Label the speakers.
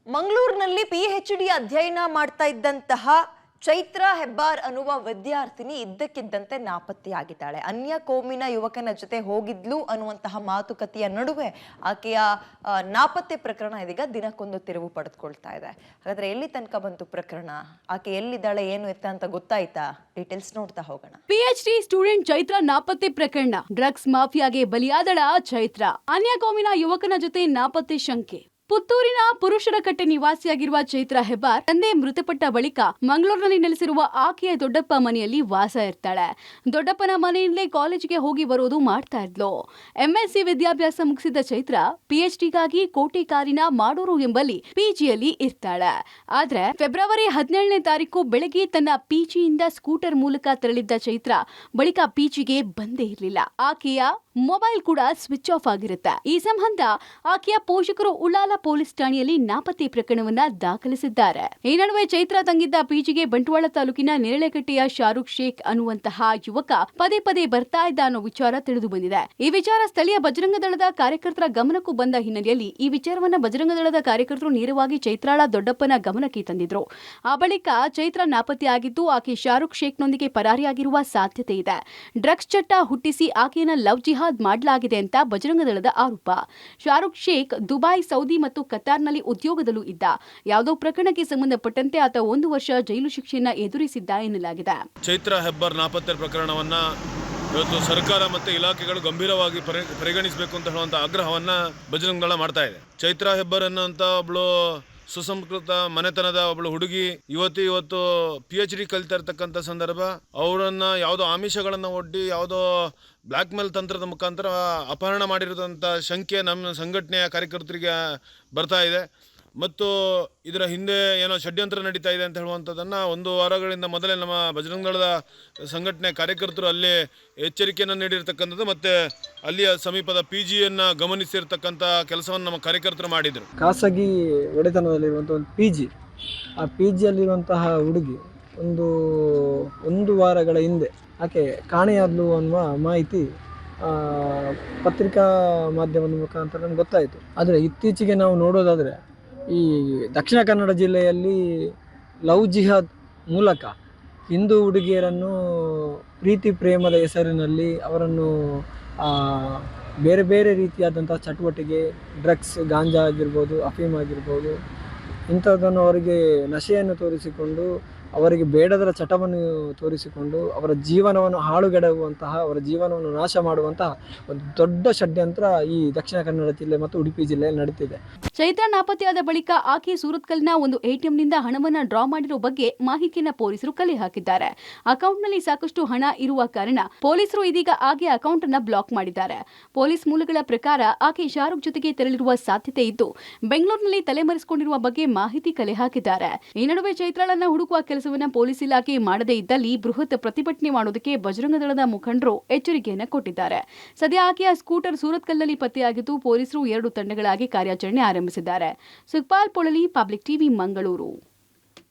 Speaker 1: ಮಂಗಳೂರಿನಲ್ಲಿ ಪಿಎಚ್ಡಿ ಅಧ್ಯಯನ ಮಾಡ್ತಾ ಇದ್ದಂತಹ ಚೈತ್ರಾ ಹೆಬ್ಬಾರ್ ಅನ್ನುವ ವಿದ್ಯಾರ್ಥಿನಿ ಇದ್ದಕ್ಕಿದ್ದಂತೆ ನಾಪತ್ತೆಯಾಗಿದ್ದಾಳೆ. ಅನ್ಯ ಕೋಮಿನ ಯುವಕನ ಜೊತೆ ಹೋಗಿದ್ಲು ಅನ್ನುವಂತಹ ಮಾತುಕತೆಯ ನಡುವೆ ಆಕೆಯ ನಾಪತ್ತೆ ಪ್ರಕರಣ ಇದೀಗ ದಿನಕ್ಕೊಂದು ತಿರುವು ಪಡೆದುಕೊಳ್ತಾ ಇದೆ. ಹಾಗಾದ್ರೆ ಎಲ್ಲಿ ತನಕ ಬಂತು ಪ್ರಕರಣ, ಆಕೆ ಎಲ್ಲಿದ್ದಾಳೆ, ಏನು ಎತ್ತ ಅಂತ ಗೊತ್ತಾಯ್ತಾ? ಡೀಟೇಲ್ಸ್ ನೋಡ್ತಾ ಹೋಗೋಣ.
Speaker 2: ಪಿಎಚ್ಡಿ ಸ್ಟೂಡೆಂಟ್ ಚೈತ್ರಾ ನಾಪತ್ತೆ ಪ್ರಕರಣ. ಡ್ರಗ್ಸ್ ಮಾಫಿಯಾಗೆ ಬಲಿಯಾದಳ ಚೈತ್ರಾ. ಅನ್ಯ ಕೋಮಿನ ಯುವಕನ ಜೊತೆ ನಾಪತ್ತೆ ಶಂಕೆ. ಪುತ್ತೂರಿನ ಪುರುಷರ ಕಟ್ಟೆ ನಿವಾಸಿಯಾಗಿರುವ ಚೈತ್ರಾ ಹೆಬ್ಬಾರ್ ತಂದೆ ಮೃತಪಟ್ಟ ಬಳಿಕ ಮಂಗಳೂರಿನಲ್ಲಿ ನೆಲೆಸಿರುವ ಆಕೆಯ ದೊಡ್ಡಪ್ಪ ಮನೆಯಲ್ಲಿ ವಾಸ ಇರ್ತಾಳೆ. ದೊಡ್ಡಪ್ಪನ ಮನೆಯಿಂದಲೇ ಕಾಲೇಜಿಗೆ ಹೋಗಿ ಬರೋದು ಮಾಡ್ತಾ ಇದ್ಲು. ಎಂಎಸ್ಸಿ ವಿದ್ಯಾಭ್ಯಾಸ ಮುಗಿಸಿದ ಚೈತ್ರಾ ಪಿಎಚ್ಡಿಗಾಗಿ ಕೋಟೆಕಾರಿನ ಮಾಡೂರು ಎಂಬಲ್ಲಿ ಪಿಜಿಯಲ್ಲಿ ಇರ್ತಾಳೆ. ಆದ್ರೆ ಫೆಬ್ರವರಿ 17ನೇ ತಾರೀಕು ಬೆಳಗ್ಗೆ ತನ್ನ ಪಿಜಿಯಿಂದ ಸ್ಕೂಟರ್ ಮೂಲಕ ತೆರಳಿದ್ದ ಚೈತ್ರಾ ಬಳಿಕ ಪಿಜಿಗೆ ಬಂದೇ ಇರಲಿಲ್ಲ. ಆಕೆಯ ಮೊಬೈಲ್ ಕೂಡ ಸ್ವಿಚ್ ಆಫ್ ಆಗಿರುತ್ತೆ. ಈ ಸಂಬಂಧ ಆಕೆಯ ಪೋಷಕರು ಉಳ್ಳಾಲ ಪೊಲೀಸ್ ಠಾಣೆಯಲ್ಲಿ ನಾಪತ್ತೆ ಪ್ರಕರಣವನ್ನ ದಾಖಲಿಸಿದ್ದಾರೆ. ಈ ನಡುವೆ ಚೈತ್ರಾ ತಂಗಿದ್ದ ಪಿಜಿಗೆ ಬಂಟ್ವಾಳ ತಾಲೂಕಿನ ನೇರಳೆಕಟ್ಟೆಯ ಶಾರುಖ್ ಶೇಖ್ ಅನ್ನುವಂತಹ ಯುವಕ ಪದೇ ಪದೇ ಬರ್ತಾ ಇದ್ದ ಅನ್ನೋ ವಿಚಾರ ತಿಳಿದು ಬಂದಿದೆ. ಈ ವಿಚಾರ ಸ್ಥಳೀಯ ಬಜರಂಗ ದಳದ ಕಾರ್ಯಕರ್ತರ ಗಮನಕ್ಕೂ ಬಂದ ಹಿನ್ನೆಲೆಯಲ್ಲಿ ಈ ವಿಚಾರವನ್ನ ಬಜರಂಗ ದಳದ ಕಾರ್ಯಕರ್ತರು ನೇರವಾಗಿ ಚೈತ್ರಾಳ ದೊಡ್ಡಪ್ಪನ ಗಮನಕ್ಕೆ ತಂದಿದ್ರು. ಆ ಬಳಿಕ ಚೈತ್ರಾ ನಾಪತ್ತೆಯಾಗಿದ್ದು ಆಕೆ ಶಾರುಖ್ ಶೇಖ್ನೊಂದಿಗೆ ಪರಾರಿಯಾಗಿರುವ ಸಾಧ್ಯತೆ ಇದೆ. ಡ್ರಗ್ಸ್ ಚಟ್ಟ ಹುಟ್ಟಿಸಿ ಆಕೆಯನ್ನ ಲವ್ ಜಿಹಾದ್ ಮಾಡಲಾಗಿದೆ ಅಂತ ಬಜರಂಗ ದಳದ ಆರೋಪ. ಶಾರುಖ್ ಶೇಖ್ ದುಬೈ, ಸೌದಿ ಮತ್ತು ಕತಾರ್ನಲ್ಲಿ ಉದ್ಯೋಗದಲ್ಲೂ ಇದ್ದ. ಯಾವುದೋ ಪ್ರಕರಣಕ್ಕೆ ಸಂಬಂಧಪಟ್ಟಂತೆ ಆತ 1 ವರ್ಷ ಜೈಲು ಶಿಕ್ಷೆಯನ್ನ ಎದುರಿಸಿದ್ದ ಎನ್ನಲಾಗಿದೆ.
Speaker 3: ಚೈತ್ರಾ ಹೆಬ್ಬಾರ್ ನಾಪತ್ತೆ ಪ್ರಕರಣವನ್ನ ಇವತ್ತು ಸರ್ಕಾರ ಮತ್ತು ಇಲಾಖೆಗಳು ಗಂಭೀರವಾಗಿ ಪರಿಗಣಿಸಬೇಕು ಅಂತ ಹೇಳುವಂಥ ಆಗ್ರಹವನ್ನ ಬಜರಂಗ ದಳ ಮಾಡ್ತಾ ಇದೆ. ಚೈತ್ರಾ ಹೆಬ್ಬಾರ್ ಅನ್ನೋಂಥ ಒಬ್ಳು ಸುಸಂಸ್ಕೃತ ಮನೆತನದ ಒಬ್ಳು ಹುಡುಗಿ ಇವತ್ತು PhD ಕಲಿತಾ ಇರ್ತಕ್ಕಂಥ ಸಂದರ್ಭ ಅವರನ್ನ ಯಾವುದೋ ಆಮಿಷಗಳನ್ನು ಒಡ್ಡಿ ಯಾವುದೋ ಬ್ಲ್ಯಾಕ್ ಮೇಲ್ ತಂತ್ರದ ಮುಖಾಂತರ ಅಪಹರಣ ಮಾಡಿರೋದಂಥ ಶಂಕೆ ನಮ್ಮ ಸಂಘಟನೆಯ ಕಾರ್ಯಕರ್ತರಿಗೆ ಬರ್ತಾ ಇದೆ. ಮತ್ತು ಇದರ ಹಿಂದೆ ಏನೋ ಷಡ್ಯಂತ್ರ ನಡೀತಾ ಇದೆ ಅಂತ ಹೇಳುವಂಥದ್ದನ್ನು 1 ವಾರಗಳಿಂದ ಮೊದಲೇ ನಮ್ಮ ಬಜರಂಗ ದಳದ ಸಂಘಟನೆ ಕಾರ್ಯಕರ್ತರು ಅಲ್ಲಿ ಎಚ್ಚರಿಕೆಯನ್ನು ನೀಡಿರ್ತಕ್ಕಂಥದ್ದು ಮತ್ತು ಅಲ್ಲಿಯ ಸಮೀಪದ ಪಿಜಿಯನ್ನು ಗಮನಿಸಿರ್ತಕ್ಕಂಥ ಕೆಲಸವನ್ನು ನಮ್ಮ ಕಾರ್ಯಕರ್ತರು ಮಾಡಿದರು.
Speaker 4: ಖಾಸಗಿ ಒಡೆತನದಲ್ಲಿರುವಂಥ ಒಂದು ಪಿಜಿ, ಆ ಪಿಜಿಯಲ್ಲಿರುವಂತಹ ಹುಡುಗಿ ಒಂದು ವಾರಗಳ ಹಿಂದೆ ಆಕೆ ಕಾಣೆಯಾದ್ಲು ಅನ್ನುವ ಮಾಹಿತಿ ಪತ್ರಿಕಾ ಮಾಧ್ಯಮದ ಮುಖಾಂತರ ನಮ್ಗೆ ಗೊತ್ತಾಯಿತು. ಆದರೆ ಇತ್ತೀಚೆಗೆ ನಾವು ನೋಡೋದಾದರೆ ಈ ದಕ್ಷಿಣ ಕನ್ನಡ ಜಿಲ್ಲೆಯಲ್ಲಿ ಲವ್ ಜಿಹಾದ್ ಮೂಲಕ ಹಿಂದೂ ಹುಡುಗಿಯರನ್ನು ಪ್ರೀತಿ ಪ್ರೇಮದ ಹೆಸರಿನಲ್ಲಿ ಅವರನ್ನು ಬೇರೆ ಬೇರೆ ರೀತಿಯಾದಂಥ ಚಟುವಟಿಕೆ, ಡ್ರಗ್ಸ್, ಗಾಂಜಾ ಆಗಿರ್ಬೋದು, ಅಫೀಮ್ ಆಗಿರ್ಬೋದು, ಇಂಥದ್ದನ್ನು ಅವರಿಗೆ ನಶೆಯನ್ನು ತೋರಿಸಿಕೊಂಡು ಅವರಿಗೆ ಬೇಡದರ ಚಟವನ್ನು ತೋರಿಸಿಕೊಂಡು ಅವರ ಜೀವನವನ್ನು ಹಾಳುಗೆಡುವಂತಹ, ಅವರ ಜೀವನವನ್ನು ನಾಶ ಮಾಡುವಂತಹ ಒಂದು ದೊಡ್ಡ ಷಡ್ಯಂತ್ರ ಈ ದಕ್ಷಿಣ ಕನ್ನಡ ಜಿಲ್ಲೆ ಮತ್ತು ಉಡುಪಿ ಜಿಲ್ಲೆಯಲ್ಲಿ ನಡೀತಿದೆ.
Speaker 2: ಚೈತ್ರಾ ನಾಪತ್ತೆಯಾದ ಬಳಿಕ ಆಕೆ ಸೂರತ್ಕಲ್ನ ಒಂದು ATMನಿಂದ ಹಣವನ್ನು ಡ್ರಾ ಮಾಡಿರೋ ಬಗ್ಗೆ ಮಾಹಿತಿಯನ್ನ ಪೊಲೀಸರು ಕಲೆ ಹಾಕಿದ್ದಾರೆ. ಅಕೌಂಟ್ನಲ್ಲಿ ಸಾಕಷ್ಟು ಹಣ ಇರುವ ಕಾರಣ ಪೊಲೀಸರು ಇದೀಗ ಆಕೆ ಅಕೌಂಟ್ ಅನ್ನ ಬ್ಲಾಕ್ ಮಾಡಿದ್ದಾರೆ. ಪೊಲೀಸ್ ಮೂಲಗಳ ಪ್ರಕಾರ ಆಕೆ ಶಾರುಖ್ ಜೊತೆಗೆ ತೆರಳಿರುವ ಸಾಧ್ಯತೆ ಇದ್ದು ಬೆಂಗಳೂರಿನಲ್ಲಿ ತಲೆಮರೆಸಿಕೊಂಡಿರುವ ಬಗ್ಗೆ ಮಾಹಿತಿ ಕಲೆ ಹಾಕಿದ್ದಾರೆ. ಈ ನಡುವೆ ಚೈತ್ರಾಳನ್ನ ಹುಡುಕುವ ಕೆಲಸವನ್ನ ಪೊಲೀಸ್ ಇಲಾಖೆ ಮಾಡದೇ ಇದ್ದಲ್ಲಿ ಬೃಹತ್ ಪ್ರತಿಭಟನೆ ಮಾಡೋದಕ್ಕೆ ಬಜರಂಗ ದಳದ ಮುಖಂಡರು ಎಚ್ಚರಿಕೆಯನ್ನ ಕೊಟ್ಟಿದ್ದಾರೆ. ಸದ್ಯ ಆಕೆಯ ಸ್ಕೂಟರ್ ಸೂರತ್ಕಲ್ನಲ್ಲಿ ಪತ್ತೆಯಾಗಿದ್ದು ಪೊಲೀಸರು 2 ತಂಡಗಳಾಗಿ ಕಾರ್ಯಾಚರಣೆ ಆರಂಭಿಸಿದ್ದಾರೆ. Sukhpal Polali, public TV, Mangaluru.